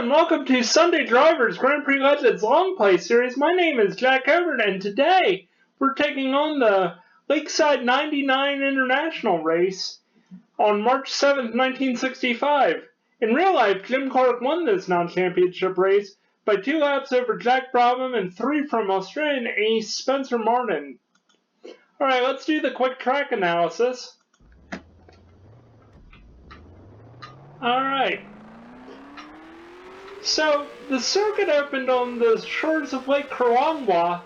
and welcome to Sunday Drivers Grand Prix Legends Long Play Series. My name is Jack Cobourn, and today we're taking on the Lakeside 99 International race on March 7th, 1965. In real life, Jim Clark won this non-championship race by 2 laps over Jack Brabham and 3 from Australian ace Spencer Martin. Alright, let's do the quick track analysis. Alright. So, the circuit opened on the shores of Lake Karangba,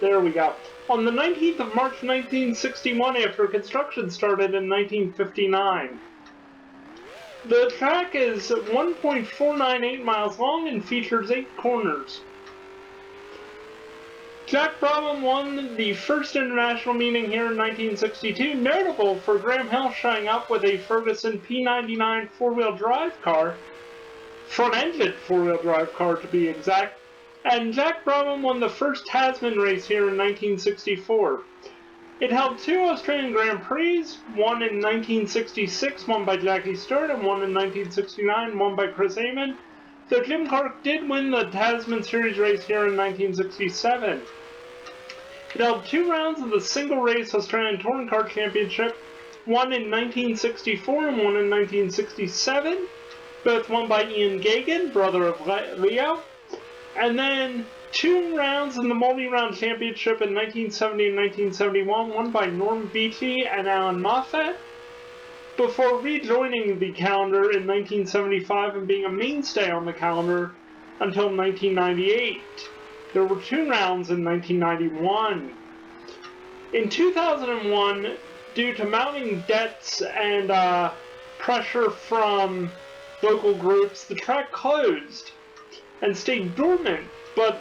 there we go, on the 19th of March 1961 after construction started in 1959. The track is 1.498 miles long and features 8 corners. Jack Brabham won the first international meeting here in 1962, notable for Graham Hill showing up with a Ferguson P99 four-wheel drive car, front-engine four-wheel drive car to be exact, and Jack Brabham won the first Tasman race here in 1964. It held 2 Australian Grand Prix, one in 1966, won by Jackie Stewart, and one in 1969, won by Chris Amon, though Jim Clark did win the Tasman Series race here in 1967. It held 2 rounds of the single-race Australian Touring Car Championship, one in 1964 and one in 1967, both won by Ian Gagan, brother of Leo, and then 2 rounds in the multi-round championship in 1970 and 1971, won by Norm Beatty and Alan Moffat, before rejoining the calendar in 1975 and being a mainstay on the calendar until 1998. There were 2 rounds in 1991. In 2001, due to mounting debts and pressure from local groups, the track closed and stayed dormant, but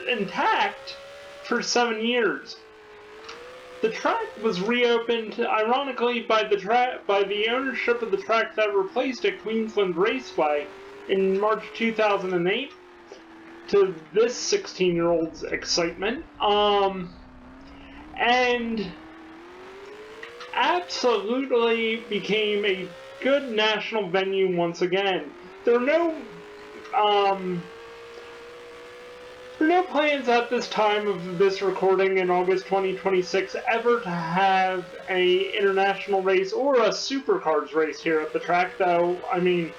intact, for 7 years. The track was reopened, ironically, by the ownership of the track that replaced it, Queensland Raceway, in March 2008, to this 16-year-old's excitement, and absolutely became a good national venue once again. There are no plans at this time of this recording in August 2026 ever to have a international race or a supercars race here at the track, though. I mean,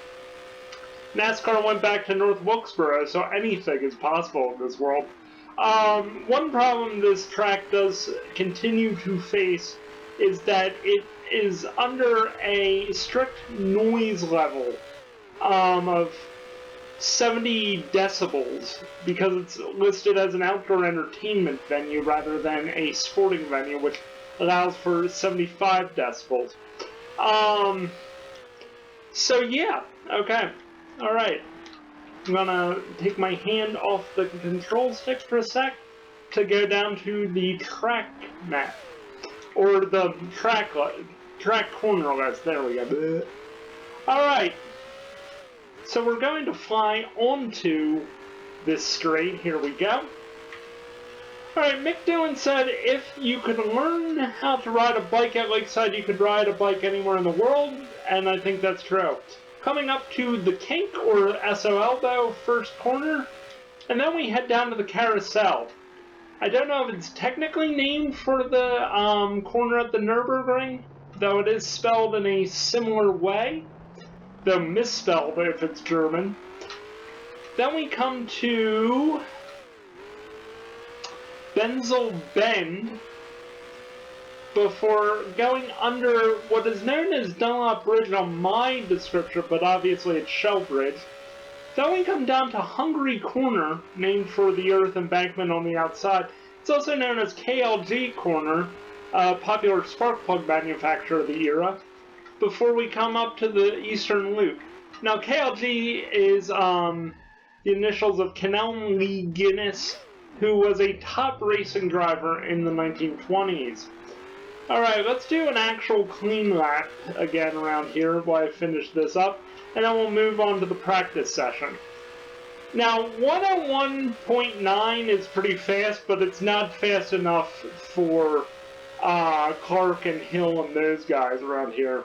NASCAR went back to North Wilkesboro, so anything is possible in this world. One problem this track does continue to face is that it is under a strict noise level of 70 decibels because it's listed as an outdoor entertainment venue rather than a sporting venue, which allows for 75 decibels. So yeah, okay, alright. I'm gonna take my hand off the control sticks for a sec to go down to the track map. Or the track corner list. There we go. Alright. So we're going to fly onto this straight. Here we go. Alright, Mick Dillon said if you could learn how to ride a bike at Lakeside, you could ride a bike anywhere in the world, and I think that's true. Coming up to the kink, or SO elbow, first corner, and then we head down to the carousel. I don't know if it's technically named for the corner at the Nürburgring, though it is spelled in a similar way, though misspelled if it's German. Then we come to Benzel Bend before going under what is known as Dunlop Bridge on my description, but obviously it's Shell Bridge. Then we come down to Hungary Corner, named for the earth embankment on the outside. It's also known as KLG Corner, a popular spark plug manufacturer of the era, before we come up to the Eastern Loop. Now, KLG is the initials of Kenelm Lee Guinness, who was a top racing driver in the 1920s. Alright, let's do an actual clean lap again around here while I finish this up, and then we'll move on to the practice session. Now, 101.9 is pretty fast, but it's not fast enough for Clark and Hill and those guys around here.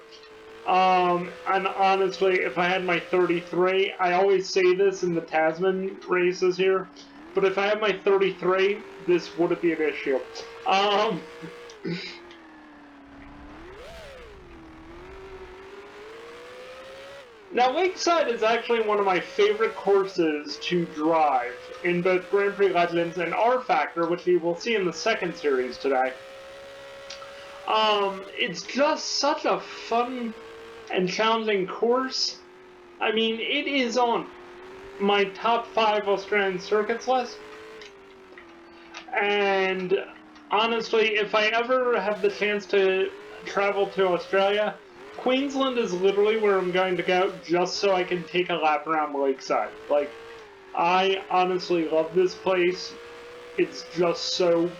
And honestly, if I had my 33, I always say this in the Tasman races here, but if I had my 33, this wouldn't be an issue. Now, Lakeside is actually one of my favorite courses to drive in both Grand Prix Legends and R Factor, which you will see in the second series today. It's just such a fun and challenging course. I mean, it is on my top 5 Australian circuits list. And honestly, if I ever have the chance to travel to Australia, Queensland is literally where I'm going to go just so I can take a lap around Lakeside. Like, I honestly love this place. It's just so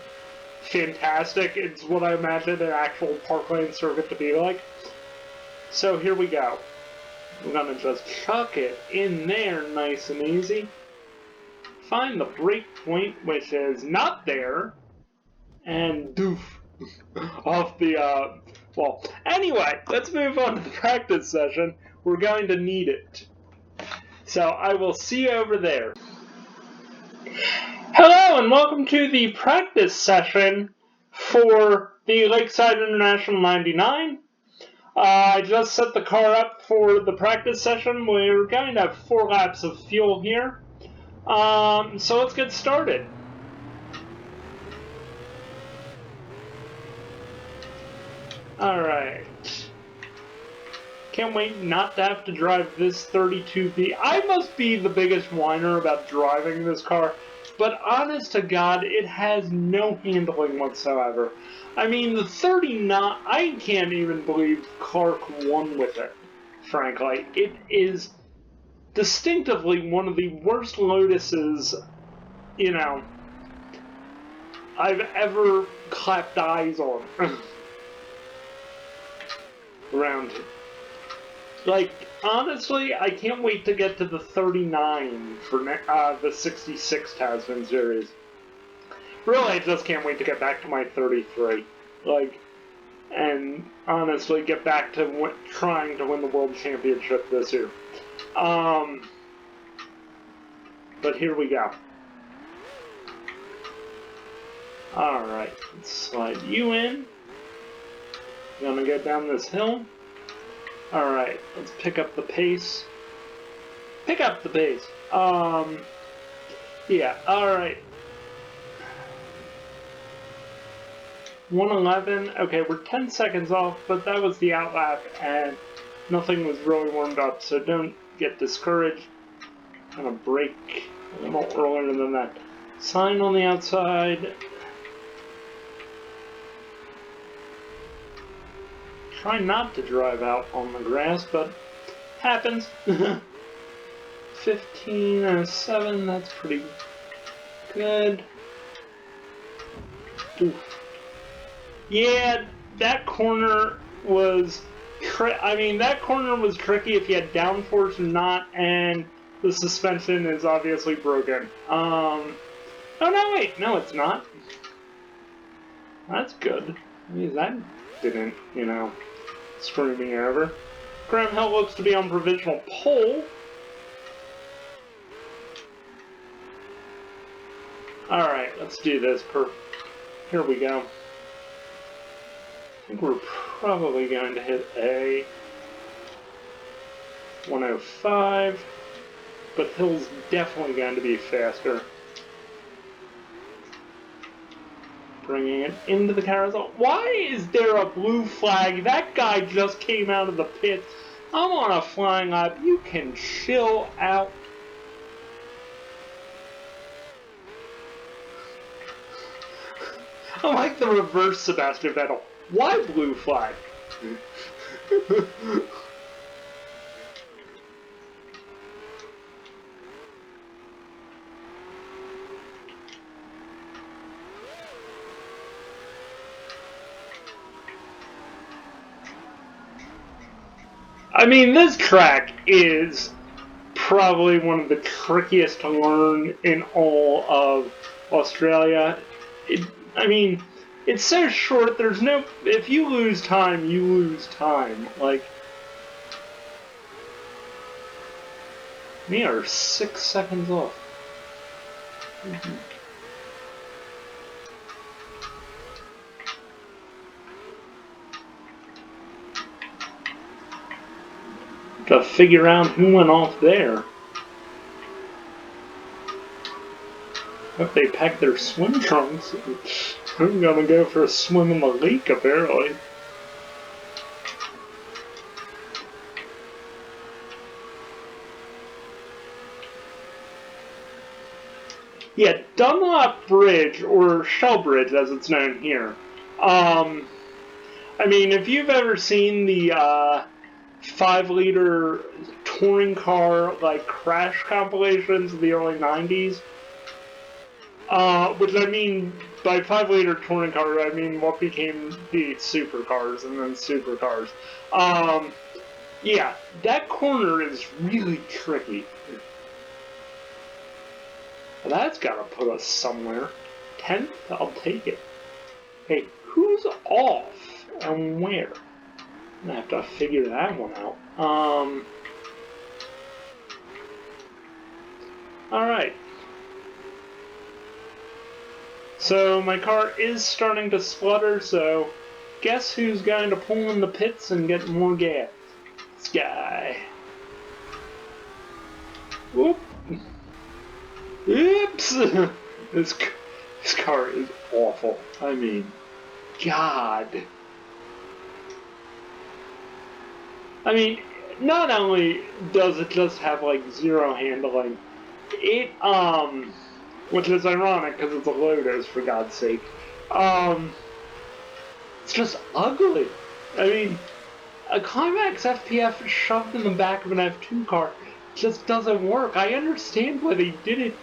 fantastic. It's what I imagine an actual parkland circuit to be like. So here we go. We're gonna just chuck it in there nice and easy. Find the break point, which is not there, and doof. Off the, well, anyway, let's move on to the practice session. We're going to need it. So I will see you over there. Hello, and welcome to the practice session for the Lakeside International 99. I just set the car up for the practice session. We're going to have 4 laps of fuel here. So let's get started. Alright. Can't wait not to have to drive this 32B. I must be the biggest whiner about driving this car, but honest to God, it has no handling whatsoever. I mean, the 39, I can't even believe Clark won with it, frankly. It is distinctively one of the worst Lotuses, you know, I've ever clapped eyes on. Around here. Like, honestly, I can't wait to get to the 39 for the 66 Tasman series. Really, I just can't wait to get back to my 33. Like, and honestly, get back to trying to win the World Championship this year. But here we go. Alright, let's slide you in. Gonna go down this hill. Alright, let's pick up the pace. Pick up the pace. Yeah, alright. 111. Okay, we're 10 seconds off, but that was the outlap, and nothing was really warmed up, so don't get discouraged. I'm gonna brake a little earlier than that. Sign on the outside. Try not to drive out on the grass, but happens. 15 and a 7, that's pretty good. Oof. Yeah, that corner was that corner was tricky if you had downforce or not, and the suspension is obviously broken. Oh no, wait, no, it's not. That's good. I mean, that didn't, you know, screw me over. Graham Hill looks to be on provisional pole. Alright, let's do this. Here we go. I think we're probably going to hit a 105, but Hill's definitely going to be faster. Bringing it into the carousel. Why is there a blue flag? That guy just came out of the pit. I'm on a flying lap. You can chill out. I like the reverse Sebastian Vettel. Why blue flag? I mean, this track is probably one of the trickiest to learn in all of Australia. I mean, it's so short, there's no... If you lose time, you lose time. Like, We are 6 seconds off. To figure out who went off there. If they packed their swim trunks, I'm gonna go for a swim in the lake, apparently. Yeah, Dunlop Bridge, or Shell Bridge as it's known here. I mean, if you've ever seen the 5-liter touring car like crash compilations of the early 90s, which I mean by 5-liter touring car, I mean what became the supercars and then supercars. Yeah, that corner is really tricky. That's gotta put us somewhere. 10th? I'll take it. Hey, who's off and where? I'm gonna have to figure that one out. Alright. So my car is starting to splutter, so guess who's going to pull in the pits and get more gas? This guy. Whoop. Oops! This car is awful. I mean, God. I mean, not only does it just have like zero handling, it which is ironic because it's a Lotus, for God's sake. It's just ugly. I mean, a Climax FPF shoved in the back of an F2 car just doesn't work. I understand why they did it,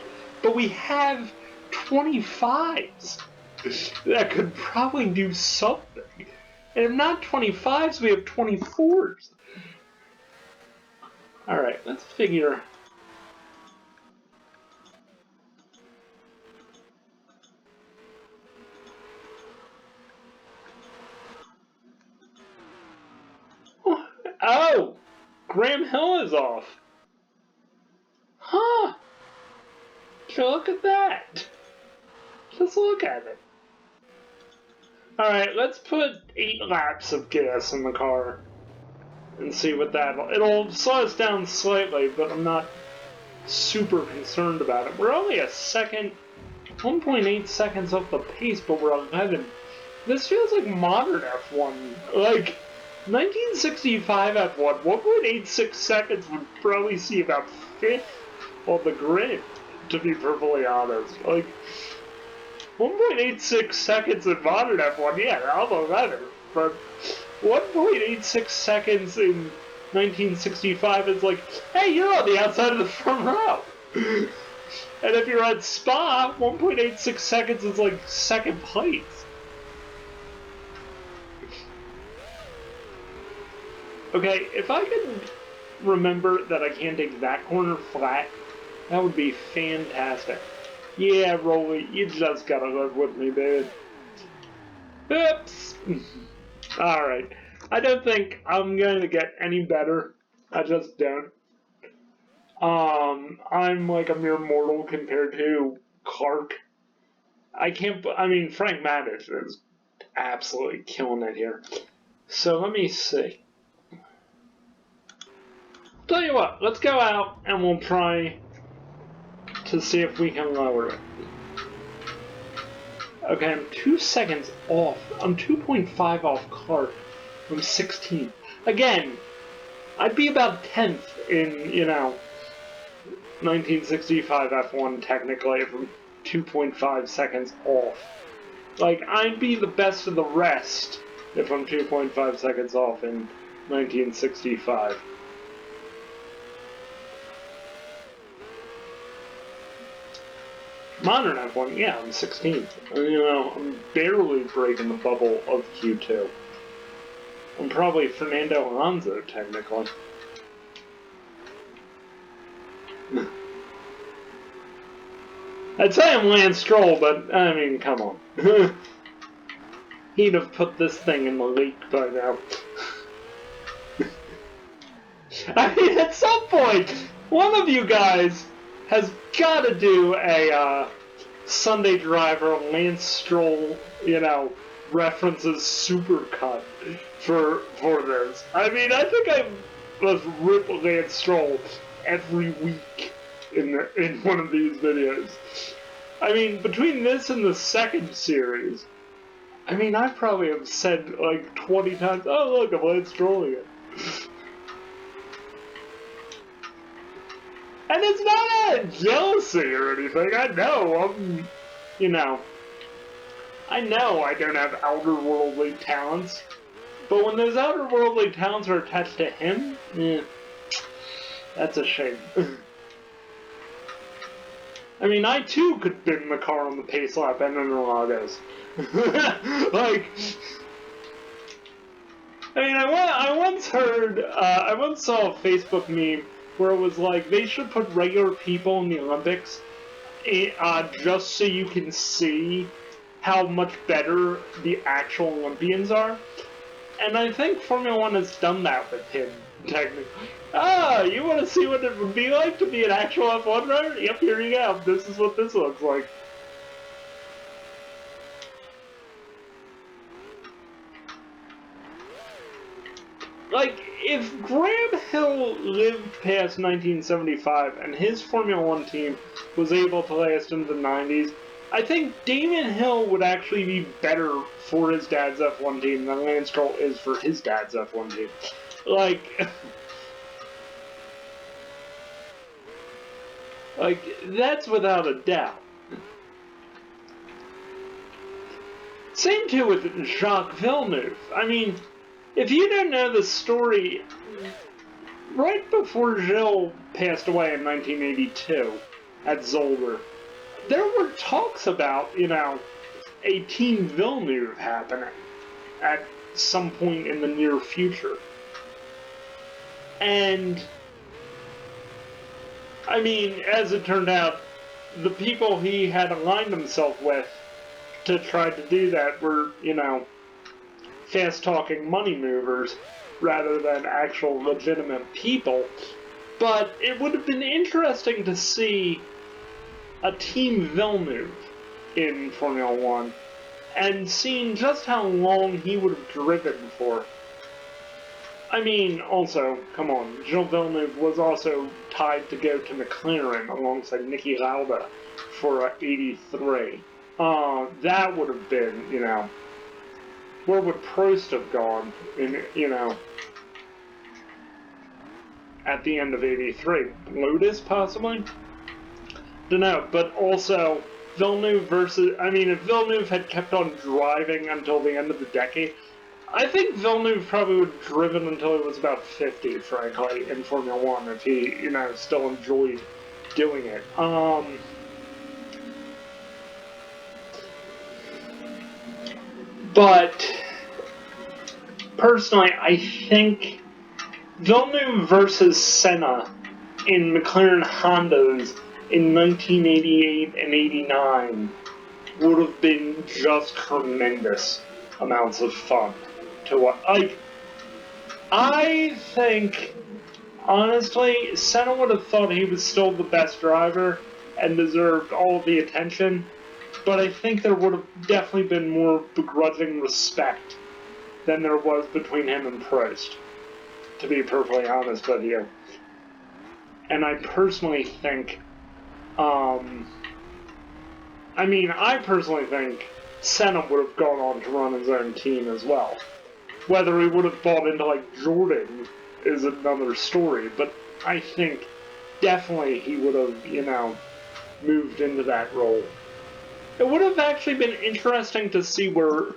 but we have 25s that could probably do something. And if not 25s, we have 24s. Alright, let's figure. Oh! Graham Hill is off. Huh. So look at that. Just look at it. Alright, let's put 8 laps of gas in the car and see what it'll slow us down slightly, but I'm not super concerned about it. We're only a second, 1.8 seconds off the pace, but we're 11. This feels like modern F1. Like, 1965 F1, 1.86 seconds would probably see about 5th on the grid, to be perfectly honest. Like, 1.86 seconds in modern F1, yeah, almost better. But 1.86 seconds in 1965 is like, hey, you're on the outside of the front row. And if you're at Spa, 1.86 seconds is like second place. Okay, if I could remember that I can't take that corner flat, that would be fantastic. Yeah, Rolly, you just gotta live with me, dude. Oops! Alright. I don't think I'm going to get any better. I just don't. I'm like a mere mortal compared to Clark. I mean, Frank Maddich is absolutely killing it here. So let me see. Tell you what, let's go out and we'll try to see if we can lower it. Okay, I'm 2 seconds off. I'm 2.5 off Clark. I'm 16th. Again, I'd be about 10th in, 1965 F1 technically if I'm 2.5 seconds off. Like, I'd be the best of the rest if I'm 2.5 seconds off in 1965. Modern F1, yeah, I'm 16th. I'm barely breaking the bubble of Q2. I'm probably Fernando Alonso, technically. I'd say I'm Lance Stroll, but, I mean, come on. He'd have put this thing in the leak by now. I mean, at some point, One of you guys has got to do a Sunday Driver Lance Stroll, references supercut for this. I mean, I think I must rip Lance Stroll every week in one of these videos. I mean, between this and the second series, I mean, I probably have said like 20 times, "Oh look, I'm Lance Strolling it." And it's not a jealousy or anything. I know I know I don't have outer worldly talents, but when those outer worldly talents are attached to him, that's a shame. I mean, I too could bin the car on the pace lap and Interlagos. Like, I mean, I once saw a Facebook meme where it was like, they should put regular people in the Olympics just so you can see how much better the actual Olympians are. And I think Formula One has done that with him, technically. You want to see what it would be like to be an actual F1 driver? Yep, here you go. This is what this looks like. Like, if Graham Hill lived past 1975 and his Formula One team was able to last into the 90s, I think Damon Hill would actually be better for his dad's F1 team than Lance Stroll is for his dad's F1 team. Like, that's without a doubt. Same too with Jacques Villeneuve. I mean, if you don't know the story, right before Gilles passed away in 1982 at Zolder, there were talks about, a Team Villeneuve happening at some point in the near future. And, I mean, as it turned out, the people he had aligned himself with to try to do that were, fast-talking money movers rather than actual legitimate people. But it would have been interesting to see a Team Villeneuve in Formula One and seeing just how long he would have driven for. I mean, also, come on, Gilles Villeneuve was also tied to go to McLaren alongside Niki Lauda for 83. That would have been, where would Prost have gone at the end of 83? Lotus, possibly? Don't know, but also, Villeneuve if Villeneuve had kept on driving until the end of the decade, I think Villeneuve probably would have driven until he was about 50, frankly, in Formula One, if he, still enjoyed doing it. But personally, I think Villeneuve versus Senna in McLaren Hondas in 1988 and 89 would have been just tremendous amounts of fun to watch. I think, honestly, Senna would have thought he was still the best driver and deserved all the attention, but I think there would have definitely been more begrudging respect than there was between him and Prost, to be perfectly honest with you. And I personally think, I personally think Senna would have gone on to run his own team as well. Whether he would have bought into, Jordan is another story, but I think definitely he would have, moved into that role. It would have actually been interesting to see where,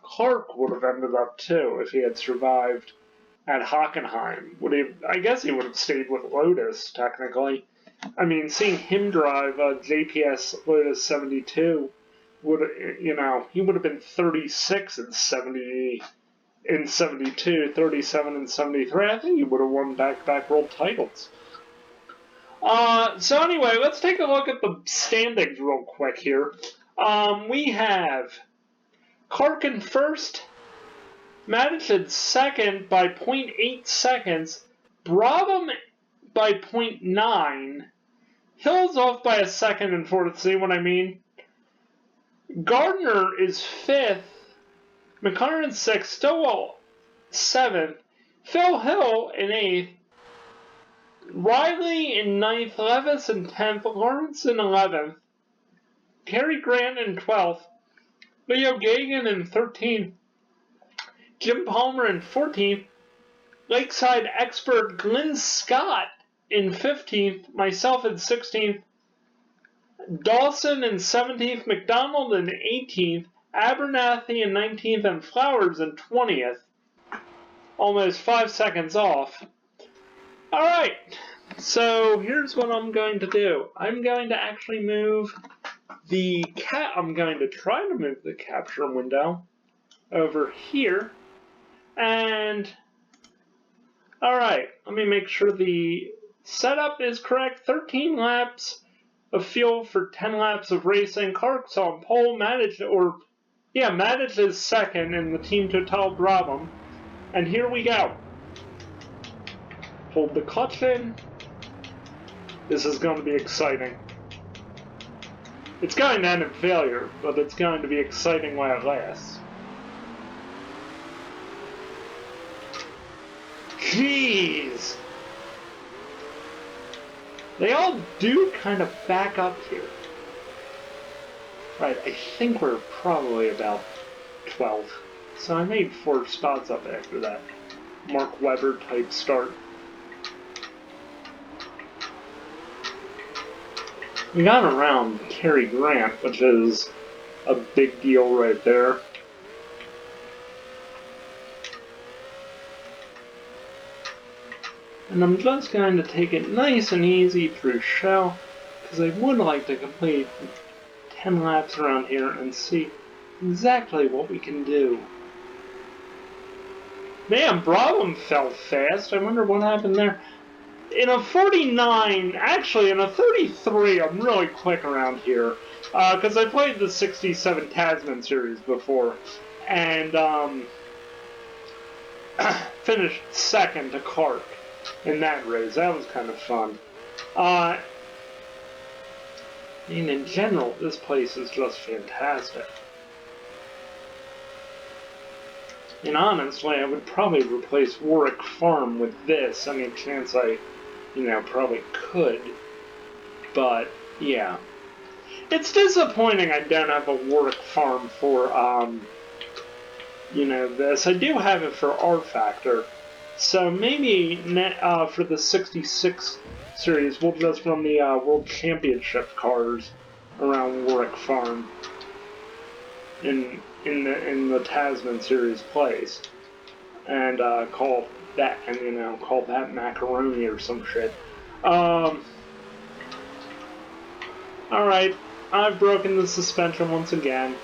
Clark would have ended up too if he had survived at Hockenheim. I guess he would have stayed with Lotus, technically. I mean, seeing him drive a JPS Lotus 72 he would have been 36 in 72, 37 in 73. I think he would have won back-to-back world titles. So anyway, let's take a look at the standings real quick here. We have Clark in first, Madison second by 0.8 seconds, Brabham by 0.9. Hill's off by a second in fourth. See what I mean? Gardner is fifth. McLaren sixth. Stowell seventh. Phil Hill in eighth. Riley in ninth. Levis in 10th. Lawrence in 11th. Cary Grant in 12th. Leo Gagan in 13th. Jim Palmer in 14th. Lakeside expert Glenn Scott in 15th. Myself in 16th. Dawson in 17th. McDonald in 18th. Abernathy in 19th. And Flowers in 20th. Almost 5 seconds off. Alright, so here's what I'm going to do. I'm going to actually move I'm going to try to move the capture window over here. And, alright, let me make sure the setup is correct. 13 laps of fuel for 10 laps of racing. Clark's on pole, managed is second in the Team Total Brabham. And here we go. Hold the clutch in. This is going to be exciting. It's going to end in failure, but it's going to be exciting while it lasts. Jeez! They all do kind of back up here. Right, I think we're probably about 12. So I made 4 spots up after that Mark Webber type start. We got around Cary Grant, which is a big deal right there. And I'm just going to take it nice and easy through Shell, because I would like to complete 10 laps around here and see exactly what we can do. Man, Brabham fell fast. I wonder what happened there. In a 49, actually in a 33, I'm really quick around here. Because I played the 67 Tasman series before. And finished second to Clark in that race. That was kind of fun. I mean, in general, this place is just fantastic. And honestly, I would probably replace Warwick Farm with this. I mean, chance I, probably could. But, yeah. It's disappointing I don't have a Warwick Farm for, this. I do have it for R Factor. So maybe for the 66 series, we'll just run the World Championship cars around Warwick Farm in the Tasman series place, and call that macaroni or some shit. Alright, I've broken the suspension once again.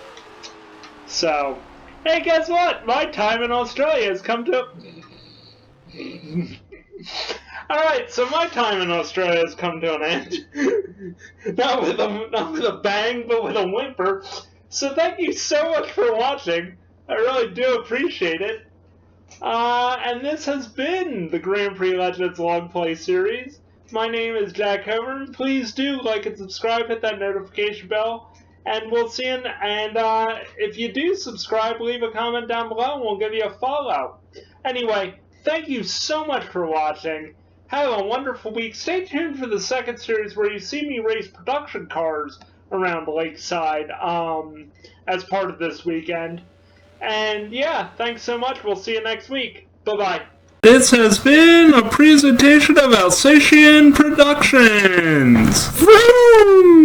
So, hey, guess what? My time in Australia has come to... Alright, so my time in Australia has come to an end. not with a bang, but with a whimper. So thank you so much for watching. I really do appreciate it. And this has been the Grand Prix Legends Long Play Series. My name is Jack Cobourn. Please do like and subscribe, hit that notification bell, and we'll see you. And if you do subscribe, leave a comment down below and we'll give you a follow. Anyway, thank you so much for watching. Have a wonderful week. Stay tuned for the second series where you see me race production cars around Lakeside as part of this weekend. And yeah, thanks so much. We'll see you next week. Bye-bye. This has been a presentation of Alsatian Productions. Vroom!